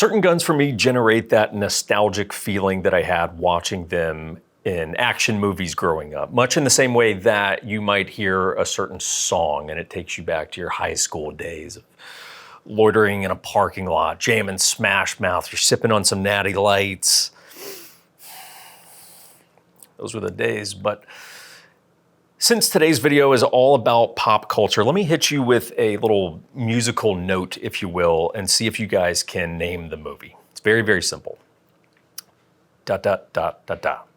Certain guns for me generate that nostalgic feeling that I had watching them in action movies growing up, much in the same way that you might hear a certain song and it takes you back to your high school days of loitering in a parking lot, jamming Smash Mouth, you're sipping on some Natty Lights. Those were the days. But since today's video is all about pop culture, let me hit you with a little musical note, if you will, and see if you guys can name the movie. It's very, very simple. Dot, dot, dot, dot, dot.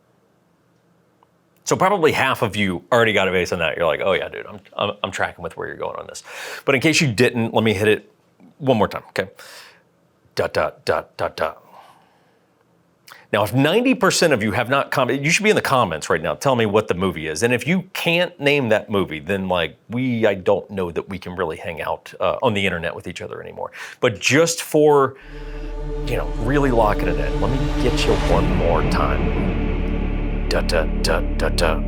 So probably half of you already got a base on that. You're like, oh yeah, dude, I'm tracking with where you're going on this. But in case you didn't, let me hit it one more time, okay? Dot, dot, dot, dot, dot. Now, if 90% of you have not commented, you should be in the comments right now. Tell me what the movie is. And if you can't name that movie, then like I don't know that we can really hang out on the internet with each other anymore. But just for, really locking it in, let me get you one more time. Da da da da da.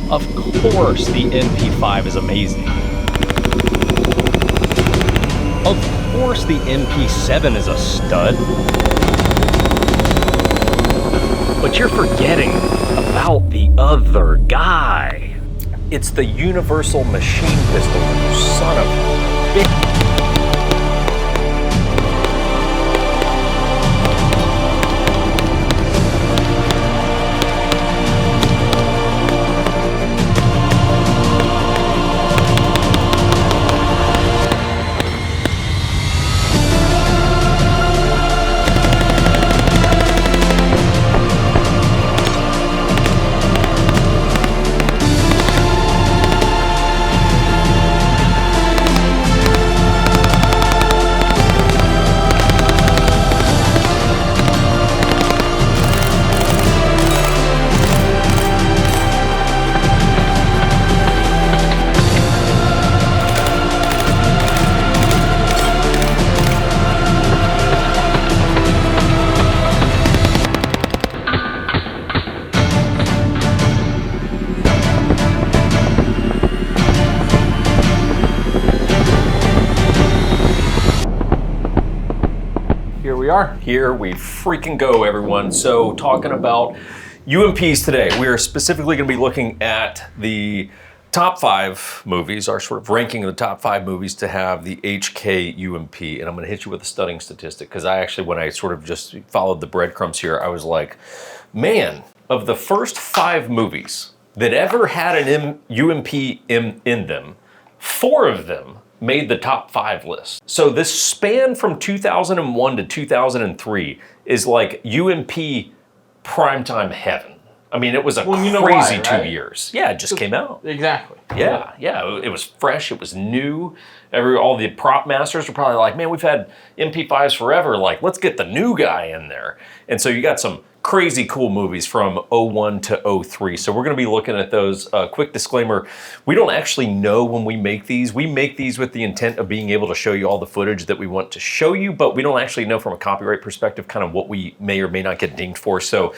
Of course the MP5 is amazing. Of course the MP7 is a stud. But you're forgetting about the other guy. It's the universal machine pistol, you son of a bitch. Here we freaking go, everyone. So talking about UMPs today, we are specifically going to be looking at the top 5 movies, our sort of ranking of the top 5 movies to have the HK UMP. And I'm going to hit you with a stunning statistic because I actually, when I sort of just followed the breadcrumbs here, I was like, man, of the first 5 movies that ever had an UMP in them, 4 of them made the top 5 list. So this span from 2001 to 2003 is like UMP primetime heaven. I mean, it was a crazy 2 years. Yeah, it just came out. Exactly. Yeah, it was fresh, it was new. All the prop masters were probably like, man, we've had MP5s forever, like, let's get the new guy in there. And so you got some crazy cool movies from 01 to 03. So we're gonna be looking at those. Quick disclaimer, we don't actually know when we make these. We make these with the intent of being able to show you all the footage that we want to show you, but we don't actually know from a copyright perspective kind of what we may or may not get dinged for. So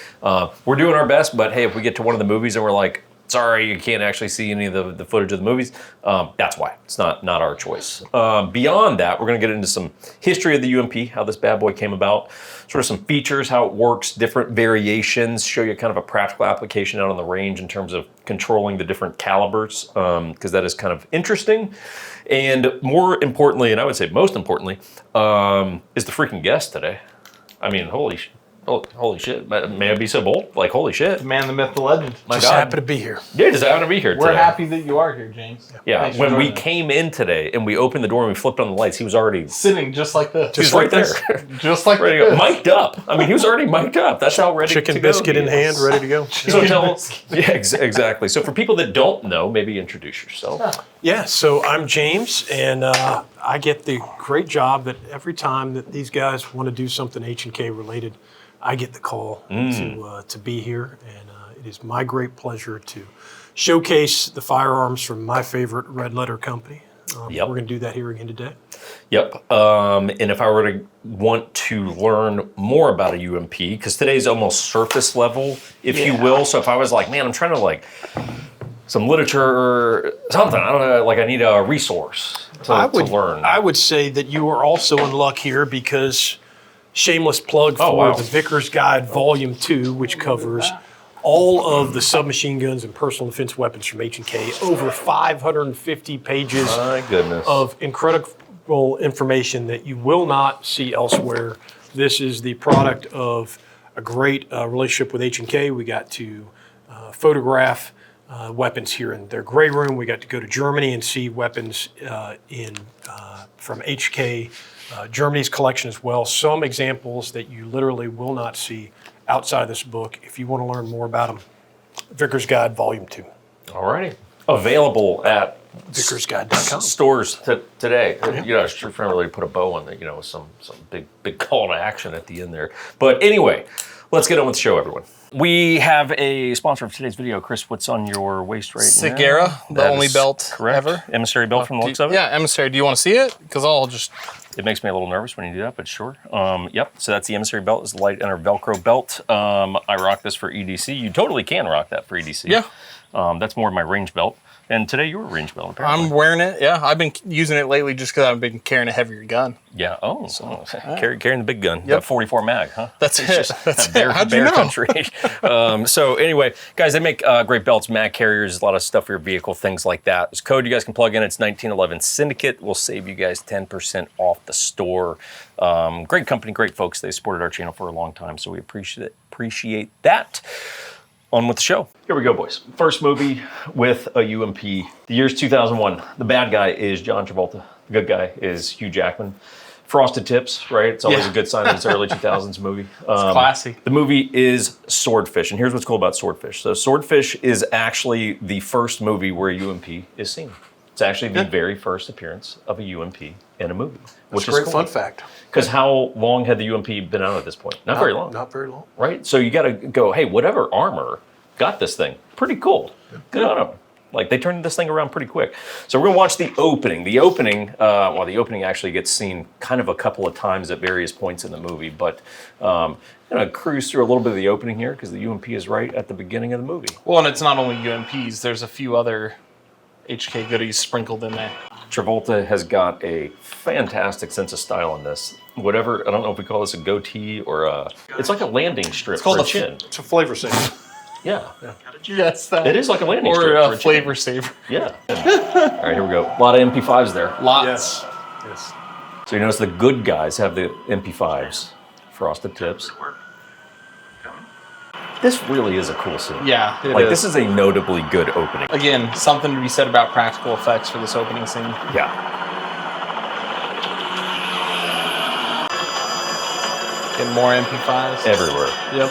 we're doing our best, but hey, if we get to one of the movies and we're like, sorry, you can't actually see any of the footage of the movies, that's why. It's not our choice. Beyond that, we're gonna get into some history of the UMP, how this bad boy came about, sort of some features, how it works, different variations, show you kind of a practical application out on the range in terms of controlling the different calibers, because that is kind of interesting. And more importantly, and I would say most importantly, is the freaking guest today. I mean, holy shit. May I be so bold? Like, holy shit. The man, the myth, the legend. Just happy to be here. Yeah, just happy to be here today. We're happy that you are here, James. Yeah, when we came in today and we opened the door and we flipped on the lights, he was already... sitting just like this. Just right there. Just like ready to go. Mic'd up. I mean, he was already mic'd up. That's how ready to go. Chicken biscuit in hand, ready to go. So yeah, exactly. So for people that don't know, maybe introduce yourself. Yeah, so I'm James, and I get the great job that every time that these guys want to do something H&K related, I get the call to be here, and it is my great pleasure to showcase the firearms from my favorite red letter company. We're going to do that here again today. Yep. And if I were to want to learn more about a UMP, because today's almost surface level, if you will. So if I was like, man, I'm trying to like some literature or something, I don't know, like I need a resource to learn. I would say that you are also in luck here because shameless plug for the Vickers Guide Volume 2, which covers all of the submachine guns and personal defense weapons from H&K, over 550 pages of incredible information that you will not see elsewhere. This is the product of a great relationship with H&K. We got to photograph weapons here in their gray room. We got to go to Germany and see weapons from HK Germany's collection as well. Some examples that you literally will not see outside of this book. If you want to learn more about them, Vickers Guide Volume 2. All righty. Available at vickersguide.com. Stores today. You know, I was trying to really put a bow on that, you know, some big call to action at the end there. But anyway, let's get on with the show, everyone. We have a sponsor of today's video. Chris, what's on your waist right now? Ciguera, the only belt ever. Emissary belt from the looks of it? Yeah, Emissary. Do you want to see it? Because I'll just... It makes me a little nervous when you do that, but sure. Yep, so that's the Emissary belt. It's a light inner Velcro belt. I rock this for EDC. You totally can rock that for EDC. Yeah. That's more of my range belt. And today you were range belt, apparently. I'm wearing it, yeah. I've been using it lately just because I've been carrying a heavier gun. Yeah, carrying the big gun. Yep. 44 mag, huh? That's it. That's it. How'd bear you know? Country. So anyway, guys, they make great belts, mag carriers, a lot of stuff for your vehicle, things like that. There's a code you guys can plug in. It's 1911 Syndicate. We'll save you guys 10% off the store. Great company, great folks. They supported our channel for a long time, so we appreciate that. On with the show. Here we go, boys. First movie with a UMP. The year's 2001. The bad guy is John Travolta. The good guy is Hugh Jackman. Frosted Tips, right? It's always a good sign that it's an early 2000s movie. It's classy. The movie is Swordfish, and here's what's cool about Swordfish. So Swordfish is actually the first movie where a UMP is seen. It's actually the very first appearance of a UMP in a movie. Which is a great fun fact. Because how long had the UMP been out at this point? Not very long. Not very long. Right? So you got to go, hey, whatever armor got this thing. Pretty cool. Good on them. Like, they turned this thing around pretty quick. So we're going to watch the opening. The opening actually gets seen kind of a couple of times at various points in the movie. But I'm going to cruise through a little bit of the opening here because the UMP is right at the beginning of the movie. Well, and it's not only UMPs. There's a few other HK goodies sprinkled in there. Travolta has got a fantastic sense of style in this. Whatever, I don't know if we call this a goatee or it's like a landing strip It's called for a chin. It's a flavor saver. Yeah. Yes, that. It is like a landing strip Or for a chin. flavor saver. Yeah. All right, here we go. A lot of MP5s there. Lots. Yes. So you notice the good guys have the MP5s. Frosted Tips. This really is a cool scene. Yeah, it Like, is. this is a notably good opening. Again, something to be said about practical effects for this opening scene. Yeah. Getting more MP5s. Everywhere. Yep.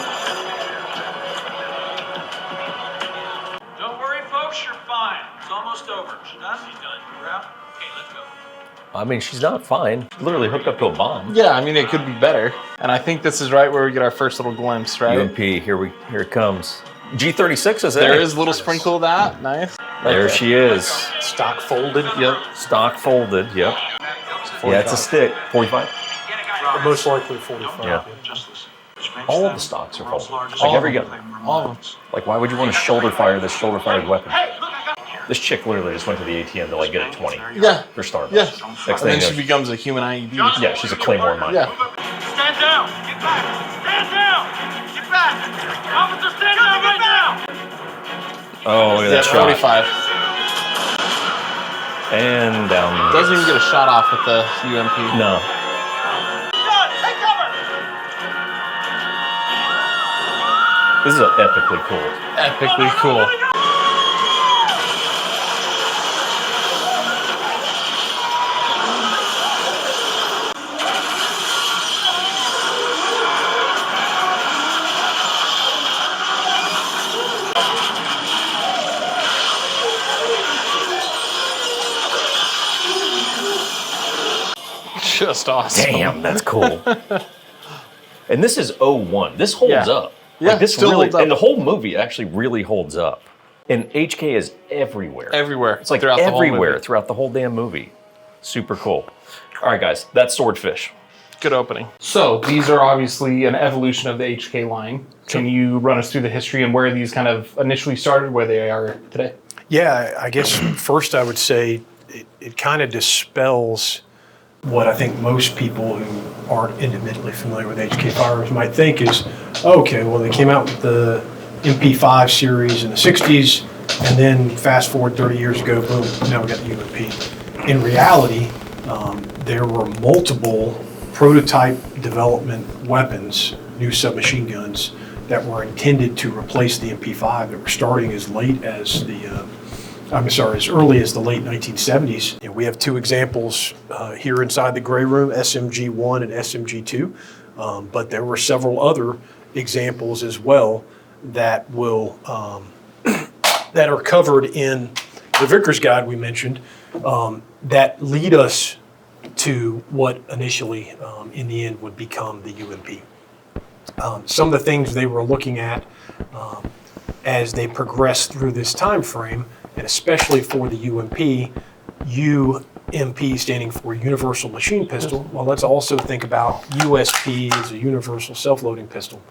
Don't worry, folks, you're fine. It's almost over. She's done? She's done. You're out? Okay, let's go. I mean, she's not fine. Literally hooked up to a bomb. Yeah, I mean, it could be better. And I think this is right where we get our first little glimpse, right? UMP, here it comes. G36 is There is a little sprinkle of that. Nice. There she is. Stock folded. Yep. Stock folded, yep. Yeah, it's a stick. 45? Most likely 45. Yeah. Just listen. All of the stocks are folded. Like every gun. All of them. Like, why would you want to shoulder fire this shoulder fired weapon? This chick literally just went to the ATM to like get a 20 Yeah. for Starbucks. Yeah. Next And thing then you she know, becomes a human IED. yeah, she's a Claymore mine. Yeah. Stand down. Get back. Stand down. Get back. Officer, stand down right now. Oh, look at Yeah, that shot. 45. And down. Doesn't even get a shot off with the UMP. No. Done. Take cover. This is epically cool. Epically cool. just awesome. Damn, that's cool. And this is 01. This holds Yeah. up. Yeah, Like, this still really, holds up. and the whole movie actually really holds up. And HK is everywhere. Everywhere. It's like throughout everywhere throughout the whole damn movie. Super cool. All right, guys, that's Swordfish. Good opening. So these are obviously an evolution of the HK line. Can you run us through the history and where these kind of initially started, where they are today? Yeah, I guess first I would say it kind of dispels what I think most people who aren't intimately familiar with HK firearms might think is, okay, well, they came out with the MP5 series in the 60s, and then fast forward 30 years ago, boom, now we got the UMP. In reality, there were multiple prototype development weapons, new submachine guns, that were intended to replace the MP5 that were starting as late as as early as the late 1970s. And we have two examples here inside the gray room, SMG-1 and SMG-2, but there were several other examples as well that will that are covered in the Vickers Guide we mentioned that lead us to what initially, in the end, would become the UMP. Some of the things they were looking at as they progressed through this time frame, and especially for the UMP, UMP standing for Universal Machine Pistol. Well, let's also think about USP as a Universal Self-Loading Pistol.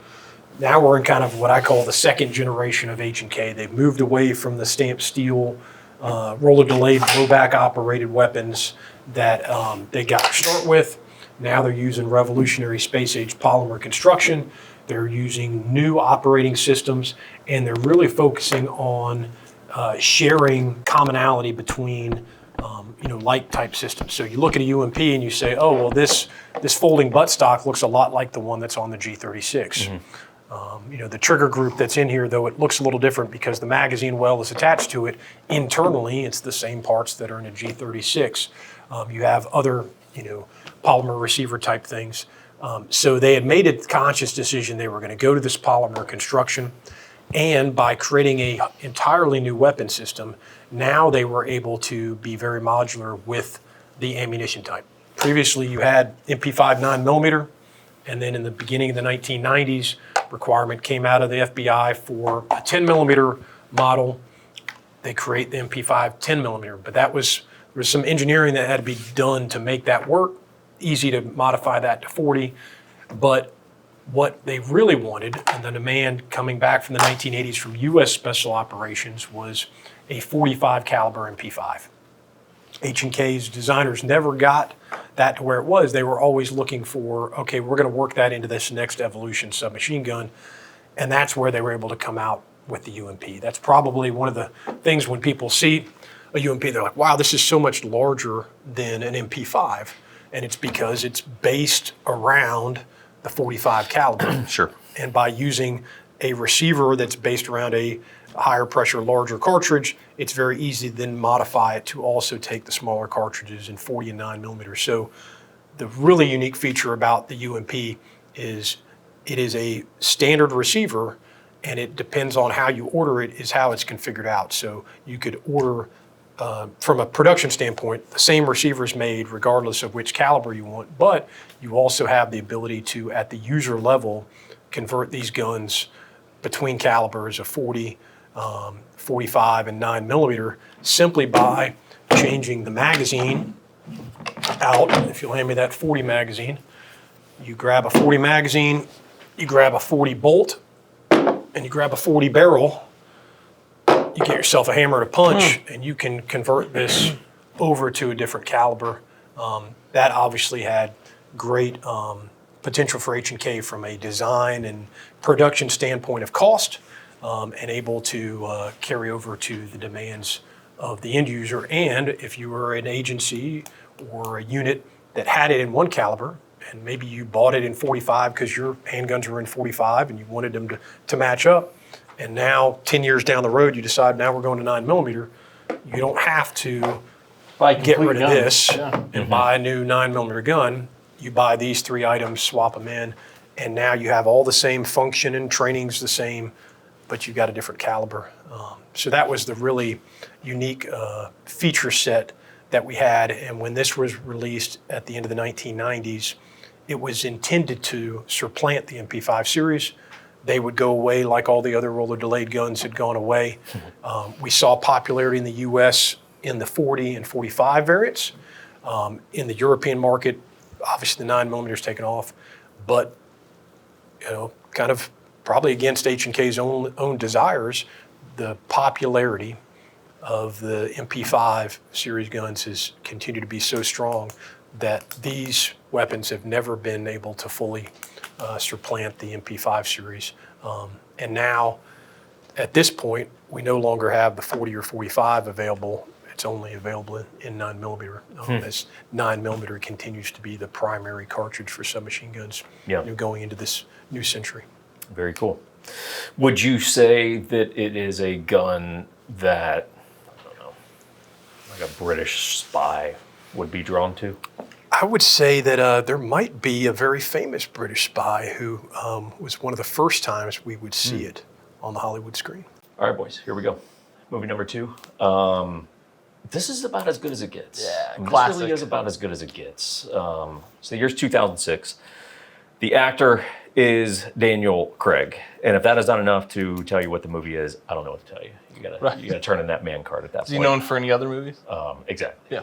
Now we're in kind of what I call the second generation of H&K. They've moved away from the stamped steel, roller delayed, blowback operated weapons that they got to start with. Now they're using revolutionary space age polymer construction. They're using new operating systems, and they're really focusing on sharing commonality between like type systems. So you look at a UMP and you say, oh, well, this folding buttstock looks a lot like the one that's on the G36. The trigger group that's in here, though it looks a little different because the magazine well is attached to it, internally it's the same parts that are in a G36. You have other, polymer receiver type things. So they had made a conscious decision they were going to go to this polymer construction, and by creating a entirely new weapon system, now they were able to be very modular with the ammunition type. Previously you had MP5 9mm, and then in the beginning of the 1990s, requirement came out of the FBI for a 10mm model. They create the MP5 10mm, but there was some engineering that had to be done to make that work. Easy to modify that to 40, but what they really wanted, and the demand coming back from the 1980s from U.S. Special Operations, was a 45 caliber MP5. H&K's designers never got that to where it was. They were always looking for, okay, we're going to work that into this next evolution submachine gun, and that's where they were able to come out with the UMP. That's probably one of the things when people see a UMP, they're like, wow, this is so much larger than an MP5, and it's because it's based around the 45 caliber. Sure. And by using a receiver that's based around a higher pressure, larger cartridge, it's very easy to then modify it to also take the smaller cartridges in 40 and 9mm. So the really unique feature about the UMP is it is a standard receiver, and it depends on how you order it is how it's configured out. So you could order, from a production standpoint, the same receiver is made regardless of which caliber you want, but you also have the ability to, at the user level, convert these guns between calibers of 40, 45, and 9mm simply by changing the magazine out. If you'll hand me that 40 magazine, you grab a 40 magazine, you grab a 40 bolt, and you grab a 40 barrel. You get yourself a hammer and a punch, and you can convert this over to a different caliber. That obviously had great potential for H&K from a design and production standpoint of cost, and able to carry over to the demands of the end user. And if you were an agency or a unit that had it in one caliber, and maybe you bought it in 45 because your handguns were in 45 and you wanted them to match up, and now 10 years down the road you decide now we're going to 9mm, you don't have to get rid of this and buy a new 9mm gun. You buy these three items, swap them in, and now you have all the same function and training's the same, but you've got a different caliber. So that was the really unique feature set that we had. And when this was released at the end of the 1990s, it was intended to supplant the MP5 series. They would go away like all the other roller delayed guns had gone away. We saw popularity in the US in the 40 and 45 variants. In the European market, obviously the 9mm is taken off, but kind of probably against H&K's own desires, the popularity of the MP5 series guns has continued to be so strong that these weapons have never been able to fully supplant the MP5 series. And now, at this point, we no longer have the 40 or 45 available. It's only available in 9mm, as 9mm continues to be the primary cartridge for submachine guns going into this new century. Very cool. Would you say that it is a gun that, I don't know, like a British spy would be drawn to? I would say that there might be a very famous British spy who was one of the first times we would see it on the Hollywood screen. All right, boys, here we go. Movie number 2. This is about as good as it gets. Yeah, This classic. really is about as good as it gets. So the year's 2006. The actor is Daniel Craig. And if that is not enough to tell you what the movie is, I don't know what to tell you. You gotta turn in that man card at that Is he point. known for any other movies? Exactly. Yeah.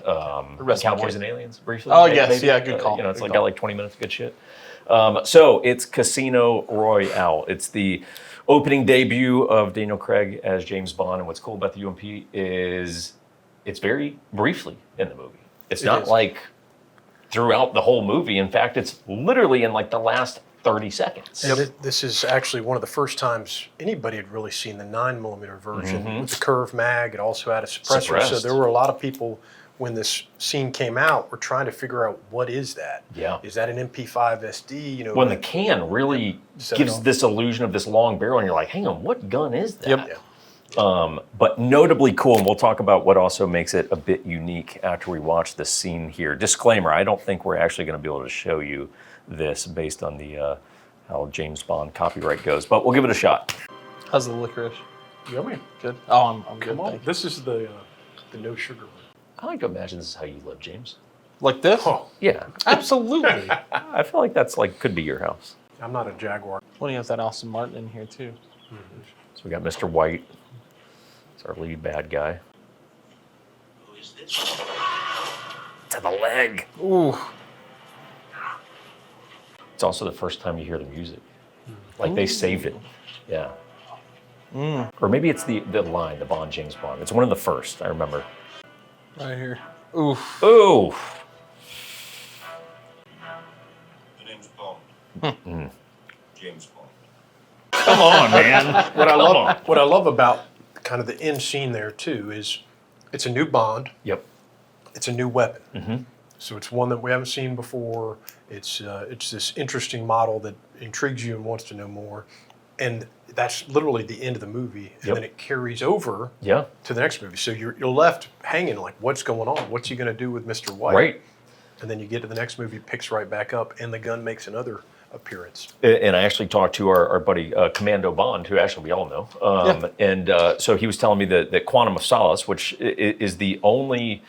The rest of Cowboys the and Aliens, briefly. Oh, yes. Yeah, good call. It's Good like call. got like 20 minutes of good shit. So it's Casino Royale. It's the opening debut of Daniel Craig as James Bond. And what's cool about the UMP is it's very briefly in the movie. It's not like throughout the whole movie. In fact, it's literally in like the last 30 seconds. And this is actually one of the first times anybody had really seen the 9mm version with the curved mag. It also had a suppressor. So Suppressed. there were a lot of people, when this scene came out, were trying to figure out, what is that? Yeah. Is that an MP5 SD? When the can really Set it gives off. this illusion of this long barrel, and you're like, hang on, what gun is that? Yep. Yeah. But notably cool, and we'll talk about what also makes it a bit unique after we watch this scene here. Disclaimer, I don't think we're actually going to be able to show you this based on the how James Bond copyright goes, but we'll give it a shot. How's the licorice? Yummy. Good. Oh, I'm good. Come on. thank you. This is the no sugar one. I like to imagine this is how you live, James. Like this? Oh, Yeah, Absolutely. I feel like that's like could be your house. I'm not a Jaguar. Well, you have that Austin Martin in here too. So we got Mr. White. It's our lead bad guy. Who is this? To the leg. Ooh. It's also the first time you hear the music. Like they saved it. Yeah. Or maybe it's the line, the Bond, James Bond. It's one of the first, I remember. Right here. Oof. Ooh. The name's Bond. James Bond. Come on, man. What I love about kind of the end scene there too is it's a new Bond. Yep. It's a new weapon. So it's one that we haven't seen before. It's this interesting model that intrigues you and wants to know more. And that's literally the end of the movie. And Yep. then it carries over Yeah. to the next movie. So you're left hanging like, what's going on? What's he going to do with Mr. White? Right. And then you get to the next movie, picks right back up, and the gun makes another appearance. And I actually talked to our buddy Commando Bond, who actually we all know. And so he was telling me that Quantum of Solace, which is the only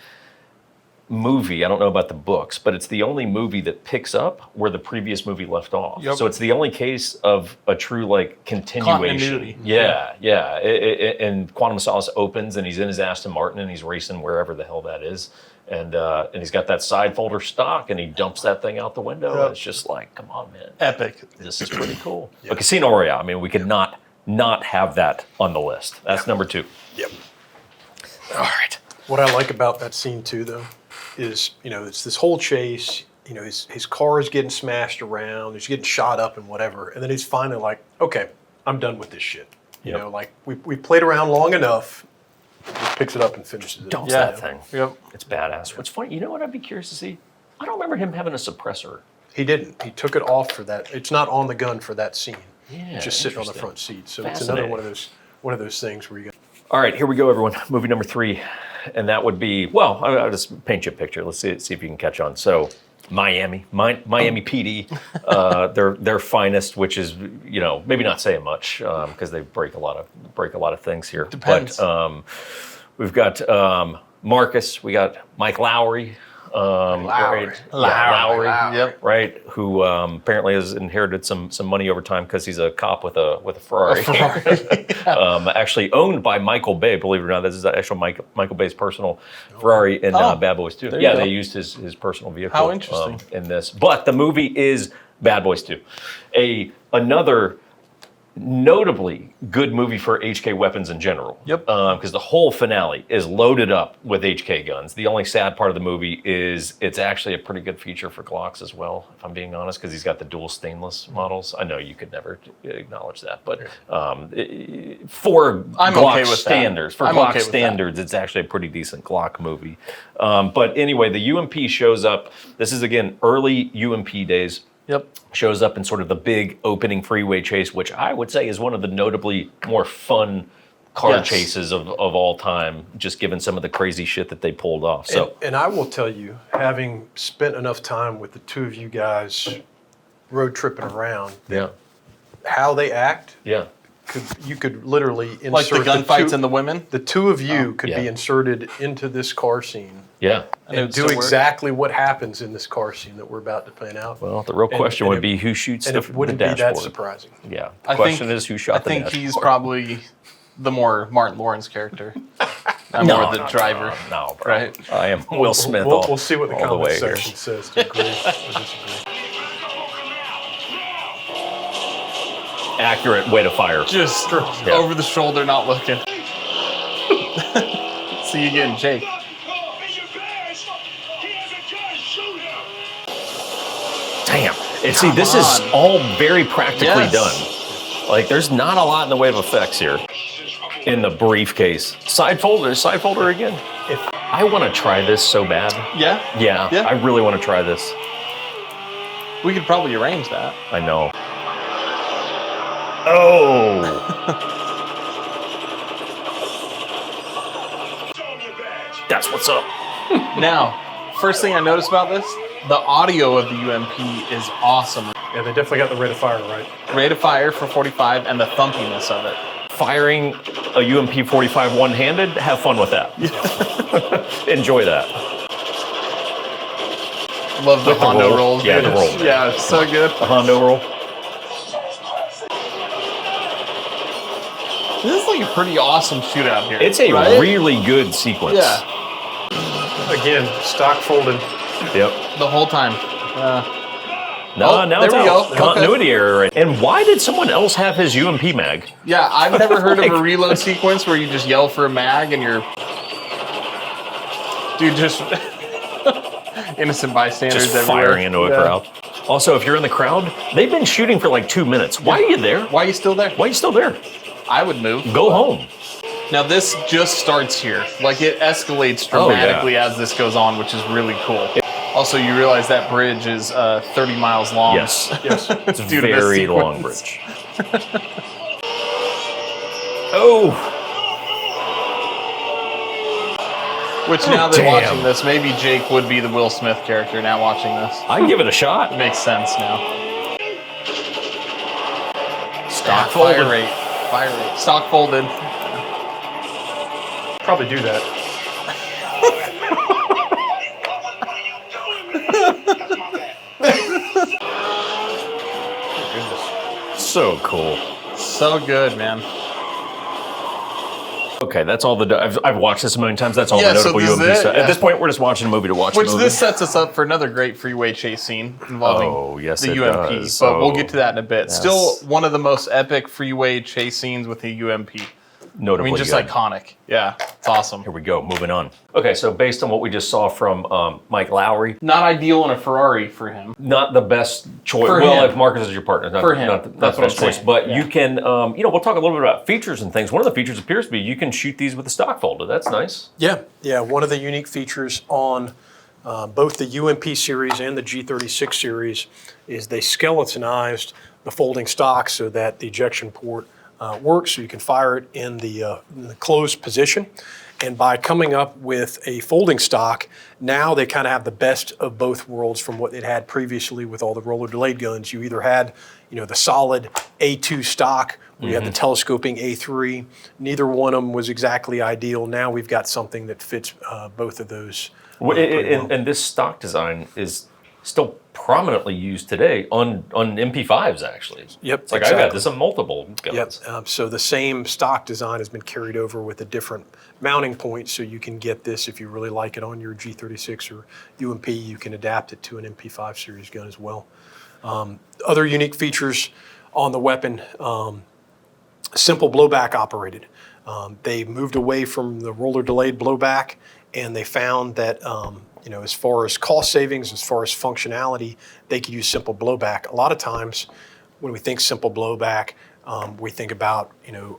movie, I don't know about the books, but it's the only movie that picks up where the previous movie left off. Yep. So it's the only case of a true like continuation. Continuity. Yeah. And Quantum of Solace opens and he's in his Aston Martin and he's racing wherever the hell that is. And he's got that side folder stock and he dumps that thing out the window. Yep. It's just like, come on, man. Epic. This is pretty cool. But Casino Royale, I mean, we could not have that on the list. That's number 2. Yep. All right. What I like about that scene too, though, is, it's this whole chase. His car is getting smashed around. He's getting shot up and whatever. And then he's finally like, okay, I'm done with this shit. Yep. Like we played around long enough. Just picks it up and finishes it. Dumps Yeah. that thing. Yep. It's badass. What's funny, you know what I'd be curious to see? I don't remember him having a suppressor. He didn't. He took it off for that. It's not on the gun for that scene. Yeah, It's just sitting on the interesting. front seat. So it's another Fascinating. one of those things where you go, All right, here we go, everyone. Movie number 3. And that would be, well, I'll just paint you a picture. Let's see if you can catch on. So Miami PD, their finest, which is, maybe not saying much because they break a lot of things here. Depends. But we've got Marcus. We got Mike Lowry. Right? Lowry. Yep. Right, who apparently has inherited some money over time because he's a cop with a Ferrari. Actually owned by Michael Bay, believe it or not. This is actual Michael Bay's personal Ferrari in Bad Boys 2. Yeah, they used his personal vehicle. How interesting. In this. But the movie is Bad Boys 2. Another notably good movie for HK weapons in general. Yep. Because the whole finale is loaded up with HK guns. The only sad part of the movie is it's actually a pretty good feature for Glocks as well, if I'm being honest, because he's got the dual stainless models. I know you could never acknowledge that, but for Glock standards, Glock standards, it's actually a pretty decent Glock movie. But anyway, the UMP shows up. This is, again, early UMP days. Yep. Shows up in sort of the big opening freeway chase, which I would say is one of the notably more fun car chases of all time, just given some of the crazy shit that they pulled off. So, and I will tell you, having spent enough time with the two of you guys road tripping around, how they act, you could literally insert like the gunfights and the women. The two of you could be inserted into this car scene. Yeah. And do exactly what happens in this car scene that we're about to pan out. Well, the real question would be who shoots the dashboard. And it wouldn't be that surprising. Yeah. The question is who shot the dashboard. I think he's probably the more Martin Lawrence character. I'm more the driver. No, bro. Right? I am Will Smith. We'll see what the all comment the section says to agree or disagree. Accurate way to fire. Just over the shoulder, not looking. See you again, Jake. Damn. And see, this is all very practically done. Like, there's not a lot in the way of effects here. In the briefcase. Side folder again. I want to try this so bad. Yeah? Yeah. I really want to try this. We could probably arrange that. I know. Oh! That's what's up. Now, first thing I noticed about this, the audio of the UMP is awesome. Yeah, they definitely got the rate of fire right. Rate of fire for 45 and the thumpiness of it. Firing a UMP 45 one-handed, have fun with that. Enjoy that. Love the Hondo rolls. Yeah, the roll. Yeah, it's so good. The Hondo roll. This is like a pretty awesome shootout here. It's a really good sequence. Yeah. Again, stock folded. Yep. The whole time. Now there it's we out. go. Continuity error. Right? And why did someone else have his UMP mag? Yeah, I've never heard of a reload sequence where you just yell for a mag and you're... Dude, just... innocent bystanders Just everywhere. firing into a crowd. Also, if you're in the crowd, they've been shooting for like 2 minutes. Why are you there? Why are you still there? Why are you still there? I would move. Go home. Now this just starts here. Like it escalates dramatically as this goes on, which is really cool. Also, you realize that bridge is 30 miles long. Yes. It's a Due to this very long sequence. bridge. Oh. Which now that watching this, maybe Jake would be the Will Smith character now watching this. I'd give it a shot. It makes sense now. Stock Fire folded. rate. Stock folded. Probably do that. So cool. So good, man. Okay, that's all I've watched this a million times. That's all Yeah, the so notable this is UMP it, stuff. yeah. At this point, we're just watching a movie to watch Which a movie. this sets us up for another great freeway chase scene involving it the UMP. does. But we'll get to that in a bit. Yes. Still one of the most epic freeway chase scenes with the UMP. Notably I mean, just good. iconic. Yeah, it's awesome. Here we go, moving on. Okay, so based on what we just saw from Mike Lowry, Not ideal in a Ferrari for him. not the best choice. For Well, him. if Marcus is your partner, not, For him. not the That's what best I'm choice. saying. But Yeah. you can, we'll talk a little bit about features and things. One of the features appears to be you can shoot these with a stock folder. That's nice. Yeah. One of the unique features on both the UMP series and the G36 series is they skeletonized the folding stock so that the ejection port works, so you can fire it in the closed position. And by coming up with a folding stock, now they kind of have the best of both worlds from what it had previously with all the roller delayed guns. You either had, the solid A2 stock, where you had the telescoping A3. Neither one of them was exactly ideal. Now we've got something that fits both of those. And this stock design is still prominently used today on MP5s, actually. Yep, it's like I've got this on multiple guns. Yep. So the same stock design has been carried over with a different mounting point, so you can get this if you really like it on your G36 or UMP. You can adapt it to an MP5 series gun as well. Other unique features on the weapon: simple blowback operated. They moved away from the roller delayed blowback, and they found that as far as cost savings, as far as functionality, they could use simple blowback. A lot of times when we think simple blowback, we think about,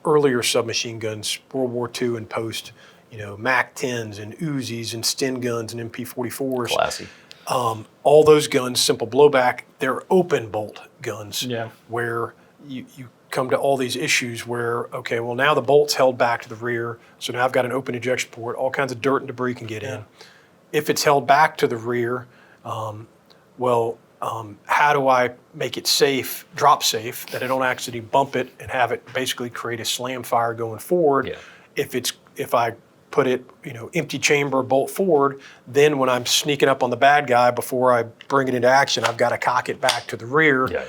earlier submachine guns, World War II and post, MAC-10s and Uzis and Sten guns and MP44s. Classy. All those guns, simple blowback, they're open bolt guns, where you come to all these issues where, okay, well, now the bolt's held back to the rear, so now I've got an open ejection port, all kinds of dirt and debris can get in. If it's held back to the rear, how do I make it safe, drop safe, that I don't actually bump it and have it basically create a slam fire going forward? Yeah. If I put it, empty chamber, bolt forward, then when I'm sneaking up on the bad guy before I bring it into action, I've got to cock it back to the rear,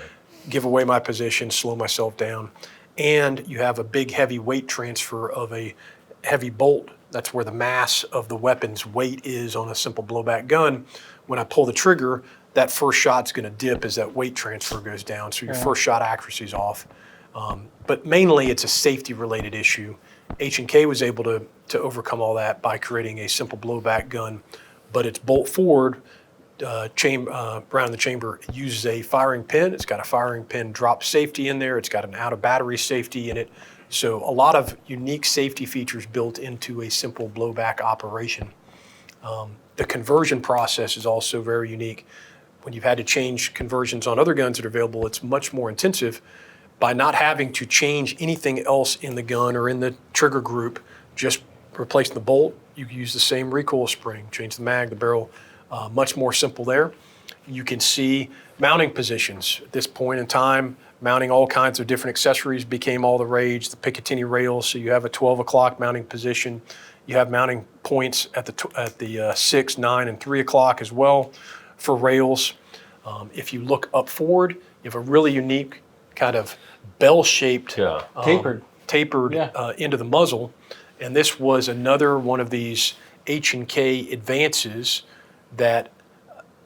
give away my position, slow myself down. And you have a big heavy weight transfer of a heavy bolt. That's where the mass of the weapon's weight is on a simple blowback gun. When I pull the trigger, that first shot's going to dip as that weight transfer goes down, so your first shot accuracy's off. But mainly it's a safety-related issue. H&K was able to overcome all that by creating a simple blowback gun, but it's bolt forward, around the chamber. It uses a firing pin. It's got a firing pin drop safety in there. It's got an out-of-battery safety in it. So a lot of unique safety features built into a simple blowback operation. The conversion process is also very unique. When you've had to change conversions on other guns that are available, it's much more intensive. By not having to change anything else in the gun or in the trigger group, just replacing the bolt, you use the same recoil spring, change the mag, the barrel, much more simple there. You can see mounting positions. At this point in time, mounting all kinds of different accessories became all the rage. The Picatinny rails, so you have a 12 o'clock mounting position. You have mounting points at the 6, 9, and 3 o'clock as well for rails. If you look up forward, you have a really unique kind of bell-shaped, tapered into the muzzle. And this was another one of these H&K advances that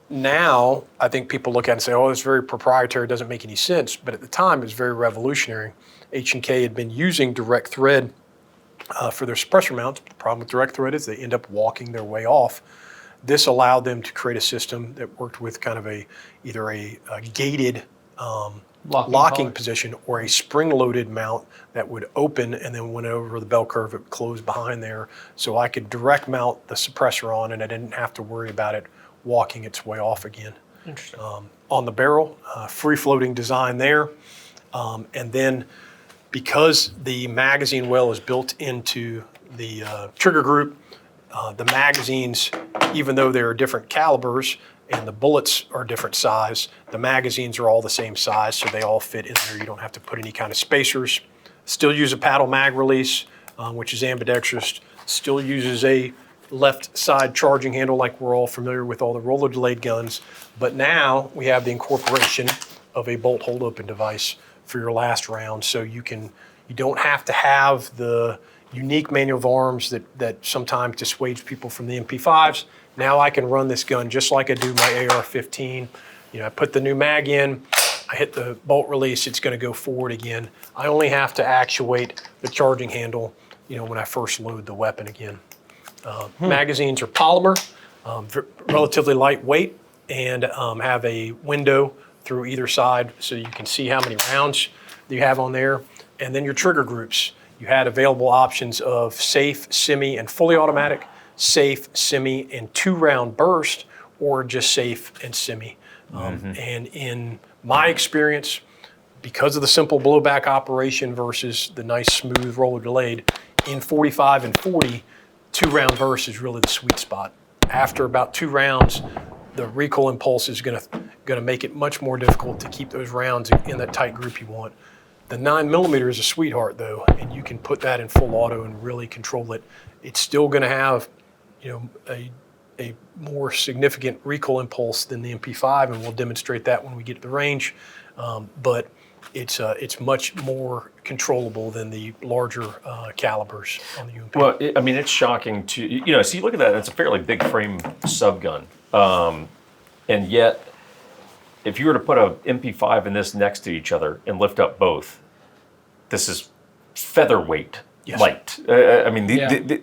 now I think people look at it and say, oh, it's very proprietary, it doesn't make any sense. But at the time, it was very revolutionary. H&K had been using direct thread for their suppressor mounts. The problem with direct thread is they end up walking their way off. This allowed them to create a system that worked with kind of either a gated locking position or a spring-loaded mount that would open, and then went over the bell curve, it would close behind there. So I could direct mount the suppressor on, and I didn't have to worry about it walking its way off again. Interesting. On the barrel, free-floating design there. And then because the magazine well is built into the trigger group, the magazines, even though they're different calibers and the bullets are different size, the magazines are all the same size, so they all fit in there. You don't have to put any kind of spacers. Still use a paddle mag release, which is ambidextrous. Still uses a left side charging handle like we're all familiar with all the roller delayed guns. But now we have the incorporation of a bolt hold open device for your last round, so you don't have to have the unique manual of arms that sometimes dissuades people from the MP5s. Now I can run this gun just like I do my AR-15. I put the new mag in, I hit the bolt release, it's going to go forward again. I only have to actuate the charging handle, when I first load the weapon again. Magazines are polymer, relatively lightweight, and have a window through either side so you can see how many rounds you have on there. And then your trigger groups. You had available options of safe, semi, and fully automatic, safe, semi, and 2-round burst, or just safe and semi. And in my experience, because of the simple blowback operation versus the nice smooth roller delayed, in 45 and 40, 2-round burst is really the sweet spot. After about 2 rounds, the recoil impulse is going to make it much more difficult to keep those rounds in that tight group you want. The 9mm is a sweetheart though, and you can put that in full auto and really control it. It's still going to have, a more significant recoil impulse than the MP5, and we'll demonstrate that when we get to the range. But it's much more controllable than the larger calibers on the UMP. Well, it's shocking to, so you look at that, it's a fairly big frame subgun. And yet, if you were to put a MP5 and this next to each other and lift up both, this is featherweight light.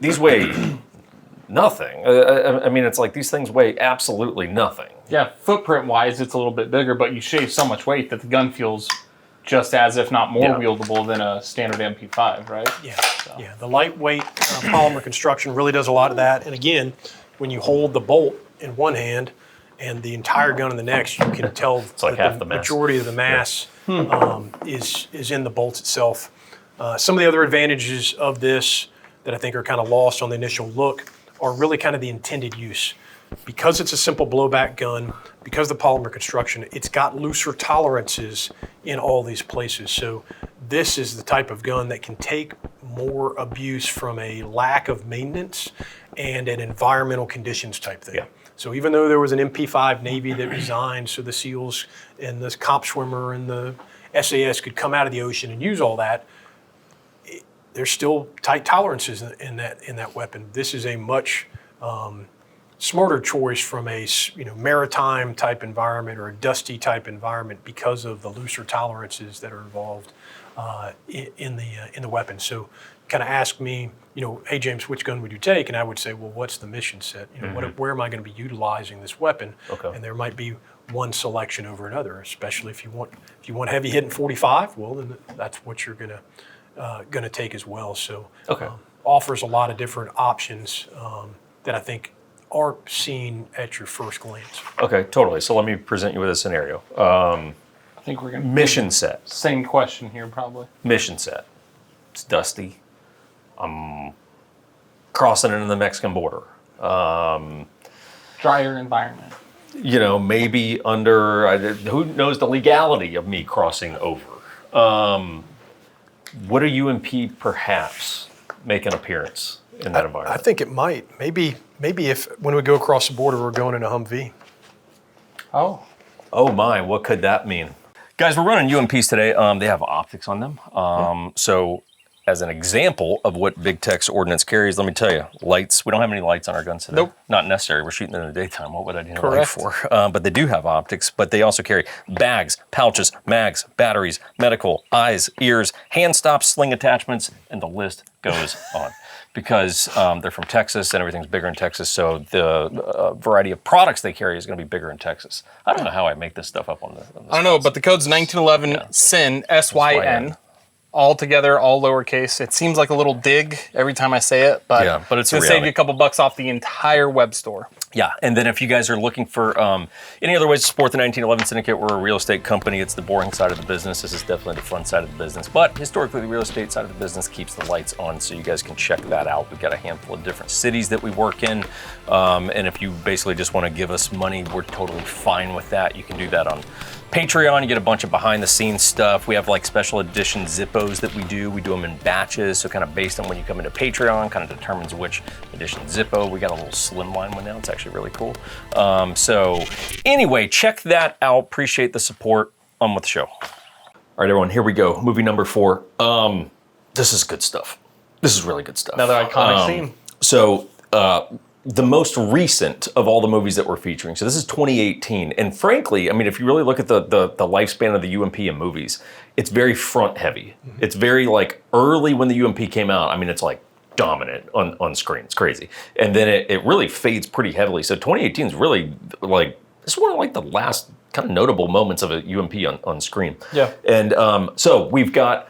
These weigh nothing. It's like these things weigh absolutely nothing. Yeah, footprint-wise, it's a little bit bigger, but you shave so much weight that the gun feels just as, if not more, wieldable than a standard MP5, right? Yeah, yeah. The lightweight polymer construction really does a lot of that. And again, when you hold the bolt in one hand and the entire gun in the next, you can tell it's like half the mass. Majority of the mass is in the bolts itself. Some of the other advantages of this that I think are kind of lost on the initial look are really kind of the intended use. Because it's a simple blowback gun, because of the polymer construction, it's got looser tolerances in all these places. So this is the type of gun that can take more abuse from a lack of maintenance and an environmental conditions type thing. Yeah. So even though there was an MP5 Navy that designed so the SEALs and the Comp Swimmer and the SAS could come out of the ocean and use all that, there's still tight tolerances in that weapon. This is a much smarter choice from a maritime type environment or a dusty type environment because of the looser tolerances that are involved in the weapon. So, kind of ask me, hey James, which gun would you take? And I would say, well, what's the mission set? Where am I going to be utilizing this weapon? Okay. And there might be one selection over another, especially if you want heavy hitting 45. Well, then that's what you're going to take as well. So, offers a lot of different options that I think aren't seen at your first glance. Okay, totally. So let me present you with a scenario. I think we're going to mission set. Same question here, probably. Mission set. It's dusty. I'm crossing into the Mexican border. Drier environment. Maybe under, who knows the legality of me crossing over. Would a UMP perhaps make an appearance in that environment? I think it might. Maybe if when we go across the border, we're going in a Humvee. Oh. Oh my, what could that mean? Guys, we're running UMPs today. They have optics on them. So as an example of what big Tex Ordnance carries, let me tell you, lights. We don't have any lights on our guns today. Nope. Not necessary. We're shooting in the daytime. What would I need a light for? But they do have optics, but they also carry bags, pouches, mags, batteries, medical, eyes, ears, hand stops, sling attachments, and the list goes on. Because they're from Texas and everything's bigger in Texas, so the variety of products they carry is going to be bigger in Texas. I don't know how I make this stuff up on the I don't know, but the code's 1911 SYN, S-Y-N. All together, all lowercase. It seems like a little dig every time I say it, but, it's going to save you a couple bucks off the entire web store. Yeah, and then if you guys are looking for any other ways to support the 1911 Syndicate, we're a real estate company. It's the boring side of the business. This is definitely the fun side of the business. But historically, the real estate side of the business keeps the lights on, so you guys can check that out. We've got a handful of different cities that we work in. And if you basically just want to give us money, we're totally fine with that. You can do that on Patreon. You get a bunch of behind the scenes stuff. We have like special edition Zippos that we do. We do them in batches. So kind of based on when you come into Patreon, kind of determines which edition Zippo. We got a little slimline one now. It's actually really cool. So anyway, check that out. Appreciate the support. On with the show. All right, everyone, here we go. Movie number 4. This is good stuff. This is really good stuff. Another iconic scene. So the most recent of all the movies that we're featuring. So this is 2018. And frankly, I mean, if you really look at the lifespan of the UMP in movies, it's very front heavy. Mm-hmm. It's very like early when the UMP came out. I mean, it's like dominant on screen. It's crazy. And then it really fades pretty heavily. So 2018 is really like, this is one of like the last kind of notable moments of a UMP on screen. Yeah. And so we've got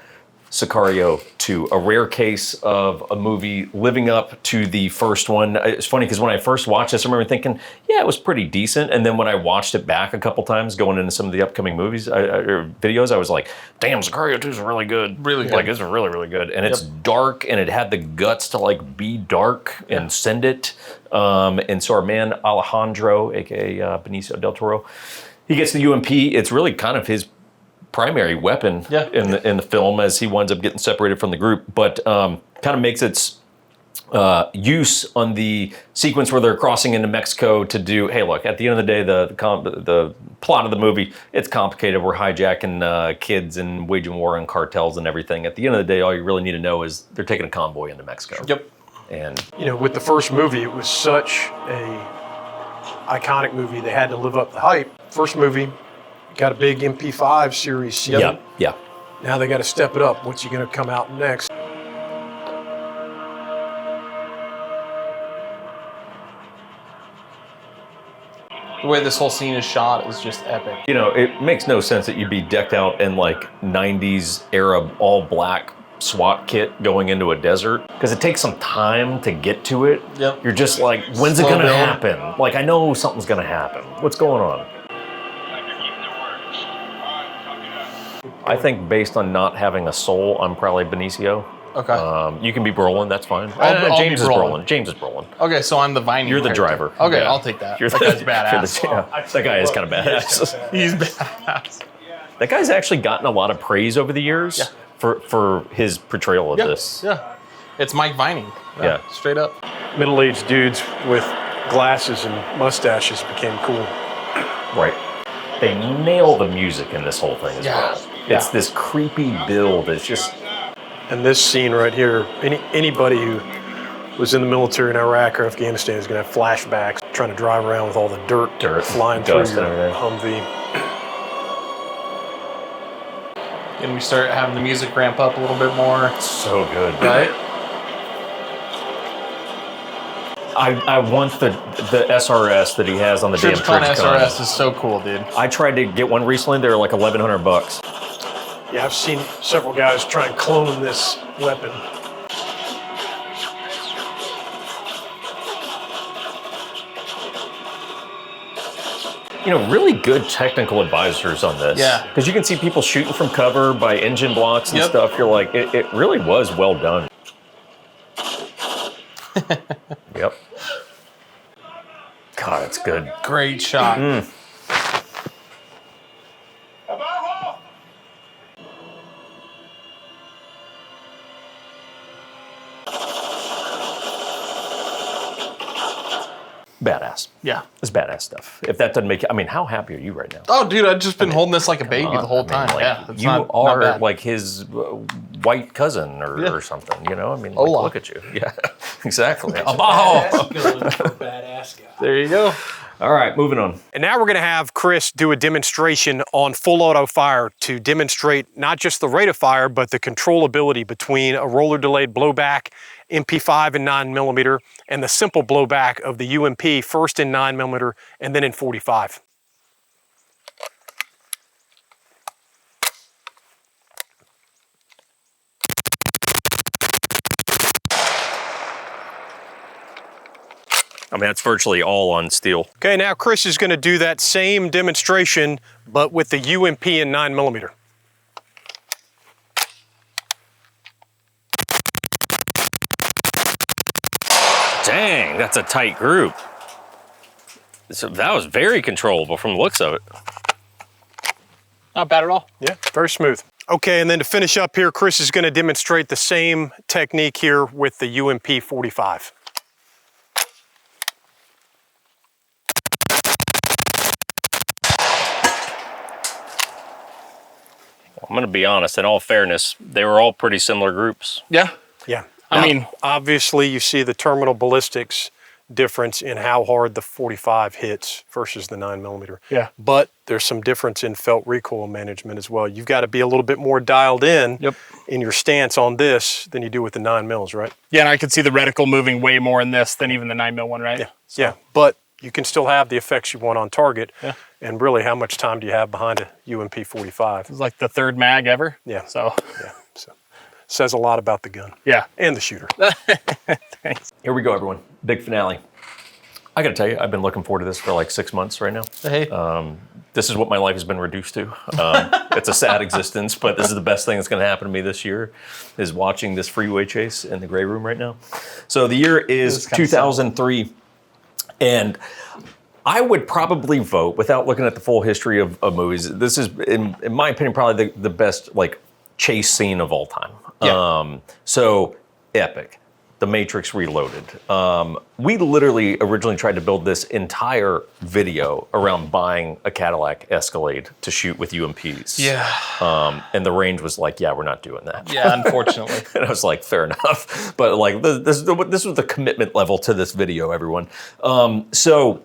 Sicario 2, a rare case of a movie living up to the first one. It's funny because when I first watched this, I remember thinking, yeah, it was pretty decent. And then when I watched it back a couple times, going into some of the upcoming movies or videos, I was like, damn, Sicario 2 is really good. Really good. Like, it's really, really good. And it's dark, and it had the guts to like be dark and send it. And so our man Alejandro, aka Benicio del Toro, he gets the UMP. It's really kind of his primary weapon in the film as he winds up getting separated from the group, but kind of makes its use on the sequence where they're crossing into Mexico to do, hey, look, at the end of the day, the plot of the movie, it's complicated. We're hijacking kids and waging war on cartels and everything. At the end of the day, all you really need to know is they're taking a convoy into Mexico. Yep. And You know, with the first movie, it was such a iconic movie. They had to live up the hype. First movie, got a big MP5 series. yeah. Now they got to step it up. What's going to come out next? The way this whole scene is shot is just epic. You know, it makes no sense that you'd be decked out in like 90s era all black SWAT kit going into a desert, because it takes some time to get to it. Yep. You're just like, when's it Slow gonna build. happen? Like, I know something's gonna happen. What's going on? I think based on not having a soul, I'm probably Benicio. Okay. You can be Brolin, that's fine. I'll James be is Brolin. Brolin. James is Brolin. Okay, so I'm the Vining. You're the character. driver. Okay, Yeah. I'll take that. You're That guy's badass. That guy is kind of badass. He's badass. That guy's actually gotten a lot of praise over the years for his portrayal of this. Yeah. It's Mike Vining. Yeah. Straight up. Middle-aged dudes with glasses and mustaches became cool. Right. They nail the music in this whole thing as Yeah. well. It's this creepy build. It's just, And this scene right here, anybody who was in the military in Iraq or Afghanistan is going to have flashbacks trying to drive around with all the dirt flying through dust your and everything. Humvee. And we start having the music ramp up a little bit more. so good. Right? I want the SRS that he has on the Troops damn Con Troops SRS is so cool, dude. I tried to get one recently. They were like $1,100. Yeah, I've seen several guys try and clone this weapon. You know, really good technical advisors on this. Yeah. Because you can see people shooting from cover by engine blocks and Yep. stuff. You're like, it really was well done. Yep. God, it's good. Great shot. Badass. Yeah. It's badass stuff. If that doesn't make you, I mean, how happy are you right now? Oh, dude, I've just been holding this like a baby the whole I mean, time. like, Yeah. It's you not are bad. like his white cousin or something, you know? I mean, like, Hola. look at you. Yeah, exactly. Badass guy. There you go. All right, moving on. And now we're going to have Chris do a demonstration on full auto fire to demonstrate not just the rate of fire, but the controllability between a roller delayed blowback, MP5 and 9mm, and the simple blowback of the UMP, first in 9mm and then in 45. I mean, that's virtually all on steel. Okay, now Chris is going to do that same demonstration, but with the UMP and 9mm. Dang, that's a tight group. So that was very controllable from the looks of it. Not bad at all. Yeah, very smooth. Okay, and then to finish up here, Chris is going to demonstrate the same technique here with the UMP 45. I'm going to be honest, in all fairness, they were all pretty similar groups. Yeah. Yeah. I mean, Obviously, you see the terminal ballistics difference in how hard the 45 hits versus the 9mm. Yeah. But there's some difference in felt recoil management as well. You've got to be a little bit more dialed in in your stance on this than you do with the 9mm, right? Yeah, and I could see the reticle moving way more in this than even the 9mm one, right? Yeah. Yeah. But you can still have the effects you want on target. Yeah. And really, how much time do you have behind a UMP 45? It's like the third mag ever. Yeah. So Yeah. So says a lot about the gun. Yeah. And the shooter. Here we go, everyone. Big finale. I got to tell you, I've been looking forward to this for like 6 months right now. Hey. This is what my life has been reduced to. It's a sad existence, but this is the best thing that's going to happen to me this year, is watching this freeway chase in the gray room right now. So the year is 2003, and I would probably vote, without looking at the full history of movies, this is, in my opinion, probably the best like chase scene of all time. Yeah. So epic. The Matrix Reloaded. We literally originally tried to build this entire video around buying a Cadillac Escalade to shoot with UMPs. Yeah. And the range was like, yeah, we're not doing that. Yeah, unfortunately. And I was like, fair enough. But like, this was the commitment level to this video, everyone. So,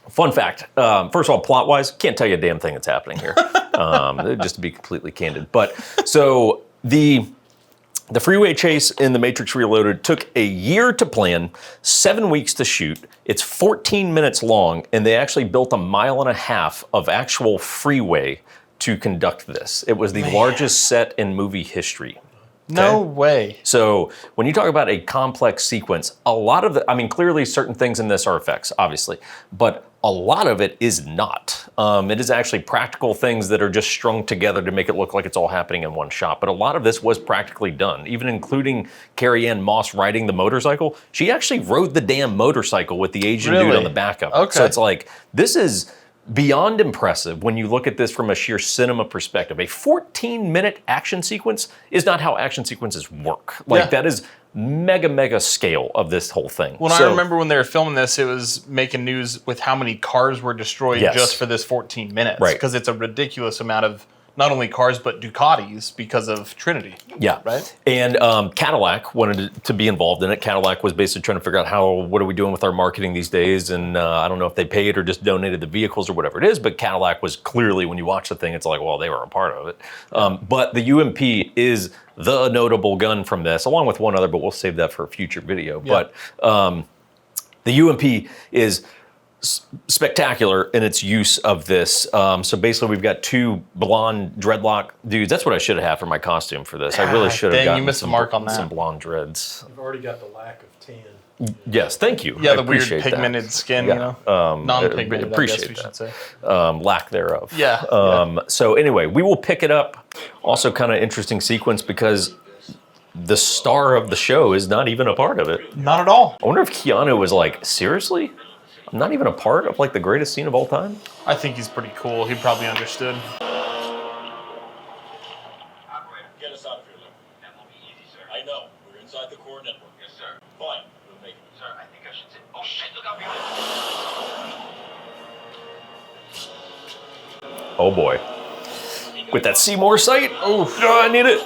fun fact. First of all, plot-wise, can't tell you a damn thing that's happening here. Just to be completely candid. But so the freeway chase in The Matrix Reloaded took a year to plan, 7 weeks to shoot. It's 14 minutes long, and they actually built 1.5 miles of actual freeway to conduct this. It was the largest set in movie history. No way. So when you talk about a complex sequence, a lot of clearly certain things in this are effects, obviously, but a lot of it is not. It is actually practical things that are just strung together to make it look like it's all happening in one shot. But a lot of this was practically done, even including Carrie Ann Moss riding the motorcycle. She actually rode the damn motorcycle with the Asian dude on the back of it. Okay. So it's like, this is beyond impressive when you look at this from a sheer cinema perspective. A 14-minute action sequence is not how action sequences work. Like, that is mega scale of this whole thing. When I remember when they were filming this, it was making news with how many cars were destroyed just for this 14 minutes. Right. Because it's a ridiculous amount of not only cars, but Ducatis because of Trinity. Yeah. Right? And Cadillac wanted to be involved in it. Cadillac was basically trying to figure out what are we doing with our marketing these days? And I don't know if they paid or just donated the vehicles or whatever it is, but Cadillac was clearly, when you watch the thing, it's like, well, they were a part of it. But the UMP is the notable gun from this, along with one other, but we'll save that for a future video. Yeah. But the UMP is spectacular in its use of this. So basically, we've got two blonde dreadlock dudes. That's what I should have had for my costume for this. I really should have Dang, gotten you missed the mark on that. some blonde dreads. You've already got the lack of tan. Yes, thank you. Yeah, I the weird appreciate that. pigmented skin, Yeah. you know? Non-pigmented, appreciate I guess we should say. Lack thereof. Yeah, So anyway, we will pick it up. Also kind of interesting sequence because the star of the show is not even a part of it. Not at all. I wonder if Keanu was like, seriously? I'm not even a part of like the greatest scene of all time? I think he's pretty cool. He probably understood. Get us out of here, Luke. That won't be easy, sir. I know. We're inside the core network. Yes, sir. Fine. We'll make it. Sir, I think I should say. Oh, shit. Look out behind. Oh boy. With that Seymour sight? Oh, I need it.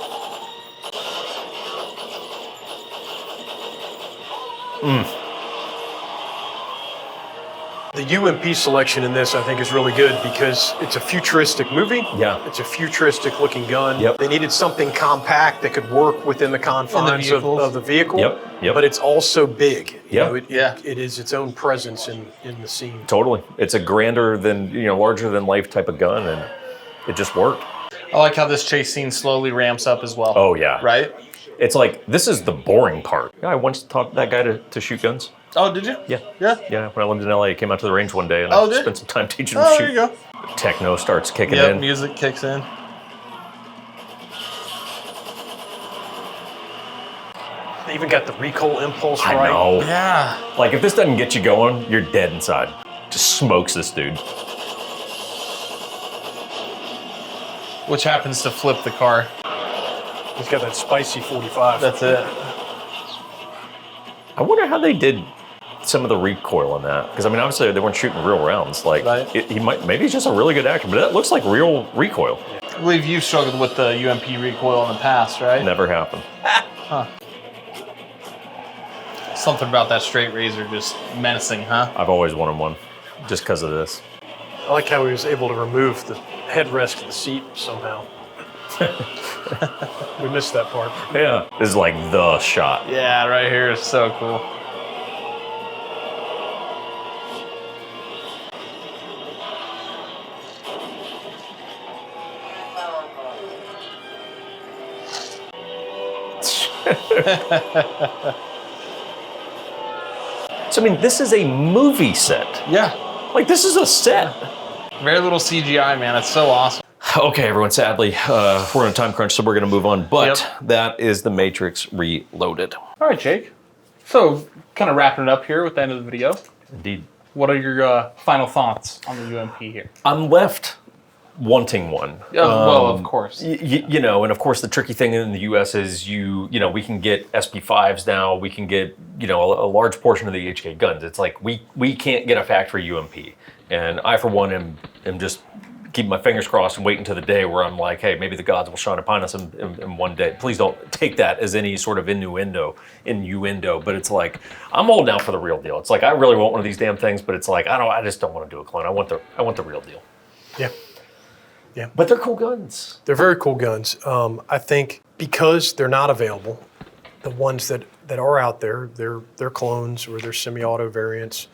The UMP selection in this, I think, is really good because it's a futuristic movie. Yeah. It's a futuristic looking gun. Yep. They needed something compact that could work within the confines of the vehicle. Yep. But it's also big. You know, Yeah. it is its own presence in the scene. Totally. It's a grander than, larger than life type of gun, and it just worked. I like how this chase scene slowly ramps up as well. Oh, yeah. Right? It's like, this is the boring part. Yeah, I once taught that guy to shoot guns. Oh, did you? Yeah. Yeah? Yeah, when I lived in LA, I came out to the range one day and Oh, I did? spent some time teaching him to Oh, shoot. there you go. Techno starts kicking Yep, in. music kicks in. They even got the recoil impulse I right. know. Yeah. Like, if this doesn't get you going, you're dead inside. Just smokes this dude. Which happens to flip the car. He's got that spicy 45. That's it. I wonder how they did some of the recoil on that. Because, obviously, they weren't shooting real rounds. Like, Right. maybe he's just a really good actor, but that looks like real recoil. I believe you struggled with the UMP recoil in the past, right? Never happened. Something about that straight razor just menacing, huh? I've always wanted one, just because of this. I like how he was able to remove the headrest of the seat somehow. We missed that part. Yeah. This is like the shot. Yeah, right here is so cool. So, I mean, this is a movie set. Yeah. Like, this is a set. Very little CGI, man. It's so awesome. Okay, everyone, sadly, we're on a time crunch, so we're going to move on. But that is The Matrix Reloaded. All right, Jake. So, kind of wrapping it up here with the end of the video. Indeed. What are your final thoughts on the UMP here? I'm left wanting one. Well, of course. You know, and of course the tricky thing in the US is you know, we can get SP5s now, we can get, you know, a large portion of the HK guns. It's like we can't get a factory UMP. And I, for one, am just keeping my fingers crossed and waiting to the day where I'm like, hey, maybe the gods will shine upon us in one day. Please don't take that as any sort of innuendo, but it's like, I'm holding out for the real deal. It's like, I really want one of these damn things, but it's like, I just don't want to do a clone. I want the real deal. Yeah. Yeah. But they're cool guns. They're very cool guns. I think because they're not available, the ones that are out there, they're clones or they're semi-auto variants.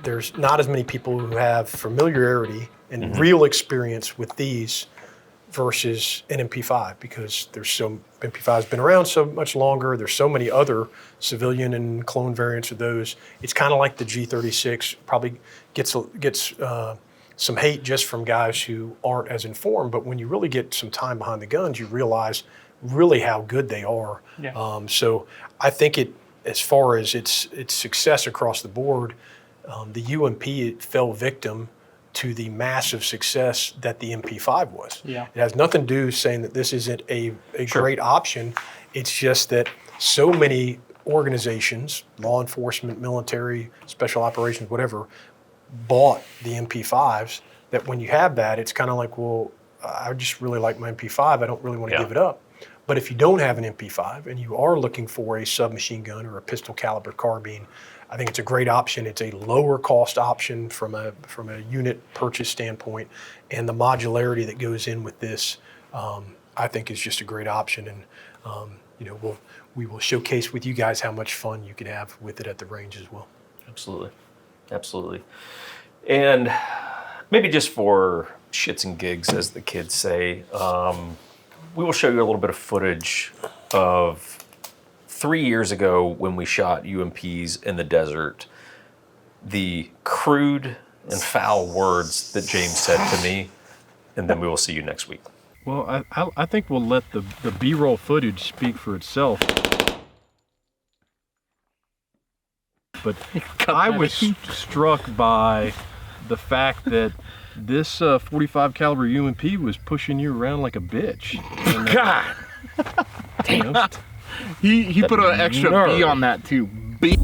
There's not as many people who have familiarity and real experience with these versus an MP5 because MP5's been around so much longer. There's so many other civilian and clone variants of those. It's kind of like the G36 probably gets some hate just from guys who aren't as informed, but when you really get some time behind the guns, you realize really how good they are. Yeah. So I think as far as its success across the board, the UMP fell victim to the massive success that the MP5 was. Yeah. It has nothing to do saying that this isn't a great option. It's just that so many organizations, law enforcement, military, special operations, whatever, bought the MP5s that when you have that, it's kind of like, well, I just really like my MP5. I don't really want to give it up. But if you don't have an MP5 and you are looking for a submachine gun or a pistol caliber carbine, I think it's a great option. It's a lower cost option from a unit purchase standpoint, and the modularity that goes in with this, I think, is just a great option. And you know, we will showcase with you guys how much fun you can have with it at the range as well. Absolutely, absolutely. And maybe just for shits and gigs, as the kids say, we will show you a little bit of footage of 3 years ago when we shot UMPs in the desert, the crude and foul words that James said to me, and then we will see you next week. Well, I think we'll let the B-roll footage speak for itself. But I was struck by the fact that this 45 caliber UMP was pushing you around like a bitch. And, God! You know, He put an extra B on that too. B.